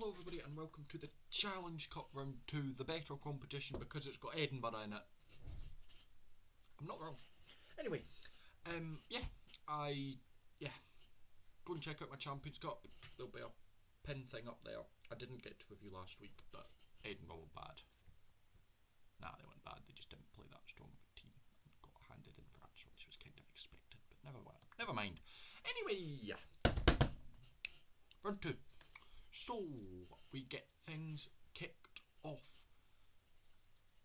Hello everybody and welcome to the Challenge Cup Round 2, the better competition because it's got Edinburgh in it. I'm not wrong. Anyway, go and check out my Champions Cup. There'll be a pin thing up there. I didn't get to review last week, but Edinburgh were bad. Nah, they weren't bad, they just didn't play that strong of a team and got handed in France, which was kind of expected, but never mind. Anyway, round 2. So, we get things kicked off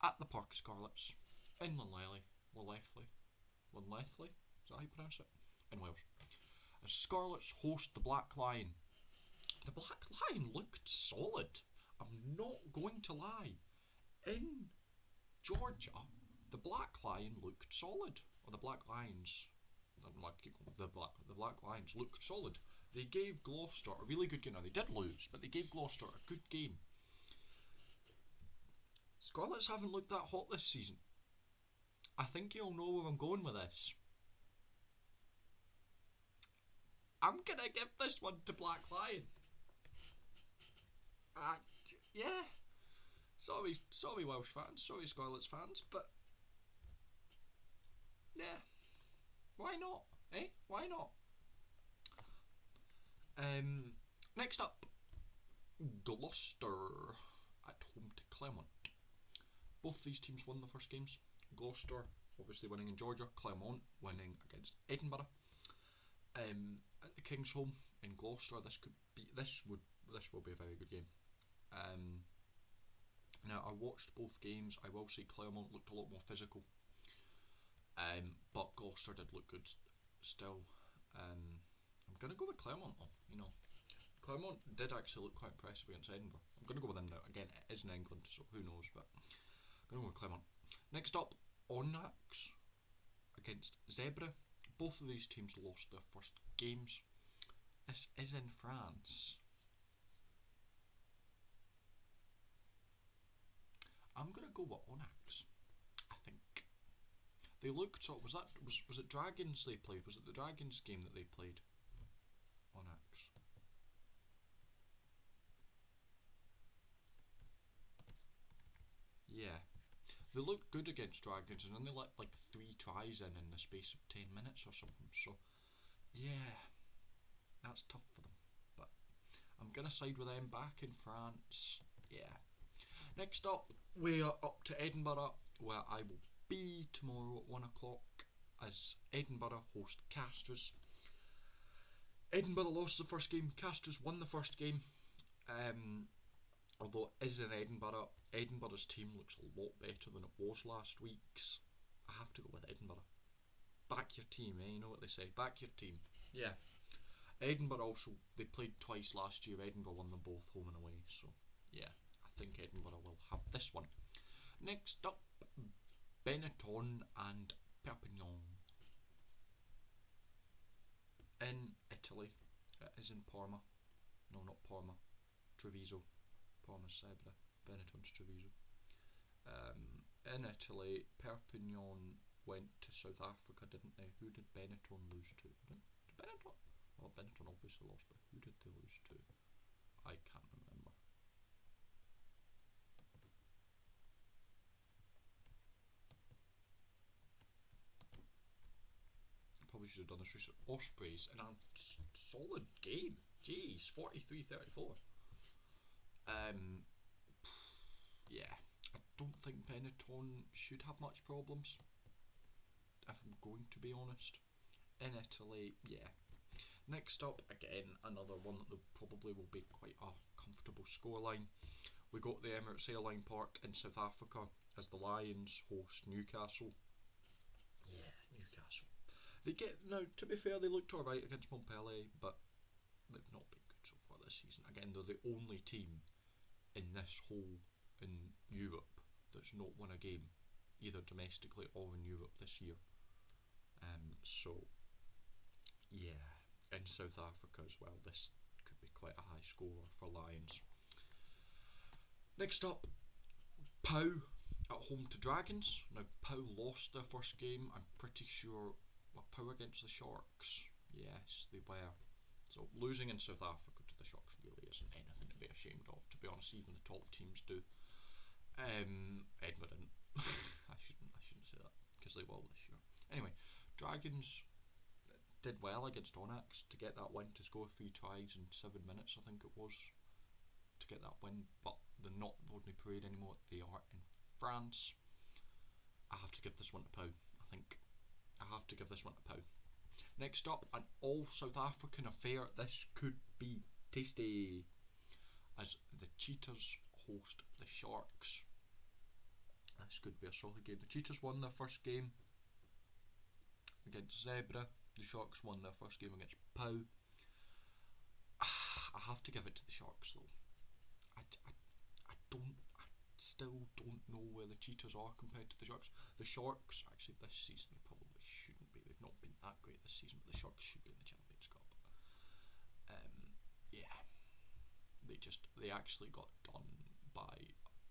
at the Park of Scarlets in Llanelli, is that how you pronounce it? In Wales. As Scarlets host the Black Lion. The Black Lion looked solid, I'm not going to lie. In Georgia, the Black Lion looked solid. Or the Black Lions, the Black Lions looked solid. They gave Gloucester a really good game. Now, they did lose, but they gave Gloucester a good game. Scarlets haven't looked that hot this season. I think you'll know where I'm going with this. I'm gonna give this one to Black Lion. Yeah. Sorry Welsh fans, sorry Scarlets fans, but yeah. Why not? Why not? Next up, Gloucester at home to Clermont. Both these teams won the first games. Gloucester obviously winning in Georgia, Clermont winning against Edinburgh. At the King's home in Gloucester, this will be a very good game. Now I watched both games. I will say Clermont looked a lot more physical, but Gloucester did look good still. I'm gonna go with Clermont though. Clermont did actually look quite impressive against Edinburgh. I'm gonna go with them now. Again, it is in England, so who knows? But I'm gonna go with Clermont. Next up, Onyx against Zebra. Both of these teams lost their first games. This is in France. I'm gonna go with Onyx. I think they looked. So was it Dragons they played? Was it the Dragons game that they played? Onyx. Yeah, they looked good against Dragons, and then they let like 3 tries in the space of 10 minutes or something. So yeah, that's tough for them. But I'm gonna side with them back in France. Yeah. Next up, we are up to Edinburgh, where I will be tomorrow at 1 o'clock as Edinburgh host Castres. Edinburgh lost the first game, Castres won the first game. Although it is in Edinburgh, Edinburgh's team looks a lot better than it was last week's. I have to go with Edinburgh. Back your team, you know what they say, back your team. Yeah. Edinburgh also, they played twice last year, Edinburgh won them both home and away, so yeah. I think Edinburgh will have this one. Next up, Benetton and Perpignan. In Italy, it is in Parma. No, not Parma. Treviso. Parma's Zebra. Benetton's Treviso. In Italy, Perpignan went to South Africa, didn't they? Who did Benetton lose to? Did Benetton? Well, Benetton obviously lost, but who did they lose to? I can't remember. Probably should have done this research. Ospreys in a solid game. Jeez, 43-34. Yeah, I don't think Benetton should have much problems, if I'm going to be honest. In Italy, yeah. Next up, again, another one that probably will be quite a comfortable scoreline. We got the Emirates Airline Park in South Africa as the Lions host Newcastle. Yeah, Newcastle. Now, to be fair, they looked alright against Montpellier, but they've not been good so far this season. Again, they're the only team in this whole, in Europe, that's not won a game, either domestically or in Europe this year. So, yeah, in South Africa as well, this could be quite a high score for Lions. Next up, Pau at home to Dragons. Now, Pau lost their first game, I'm pretty sure. Pau against the Sharks. Yes, they were. So, losing in South Africa to the Sharks really isn't anything to be ashamed of, to be honest. Even the top teams do. Edinburgh didn't. I shouldn't say that, because they will this year. Anyway, Dragons did well against Onyx to get that win, to score 3 tries in 7 minutes, I think it was, to get that win. But they're not Rodney Parade anymore, they are in France. I have to give this one to Pau. I think I have to give this one to Pau. Next up, an all South African affair. This could be tasty, as the Cheetahs host the Sharks. This could be a solid game. The Cheetahs won their first game against Zebra. The Sharks won their first game against Pau. I have to give it to the Sharks though. I still don't know where the Cheetahs are compared to the Sharks. The Sharks, actually, this season they probably shouldn't be. They've not been that great this season, but the Sharks should be in the Champions Cup. Yeah, they actually got done by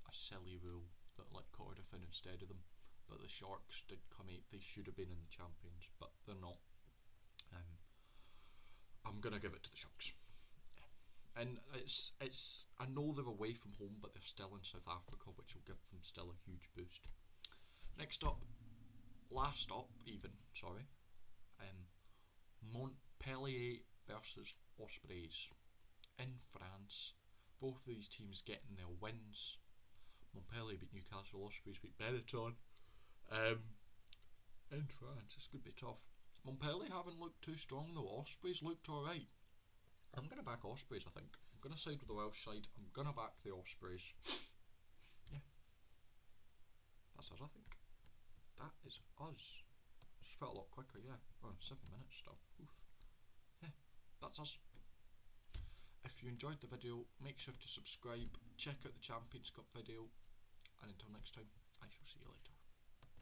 a silly rule that let Cardiff in instead of them. But the Sharks did come 8th. They should have been in the Champions, but they're not. I'm gonna give it to the Sharks. And it's I know they're away from home, but they're still in South Africa, which will give them still a huge boost. Next up, last up even, sorry, Montpellier versus Ospreys in France. Both of these teams getting their wins. Montpellier beat Newcastle, Ospreys beat Benetton. In France, this could be tough. Montpellier haven't looked too strong though. Ospreys looked alright. I'm going to back Ospreys, I think. I'm going to side with the Welsh side. I'm going to back the Ospreys. Yeah. That's us, I think. That is us. Just felt a lot quicker, yeah. Oh, 7 minutes still. Oof. Yeah, that's us. If you enjoyed the video, make sure to subscribe, check out the Champions Cup video, and until next time, I shall see you later.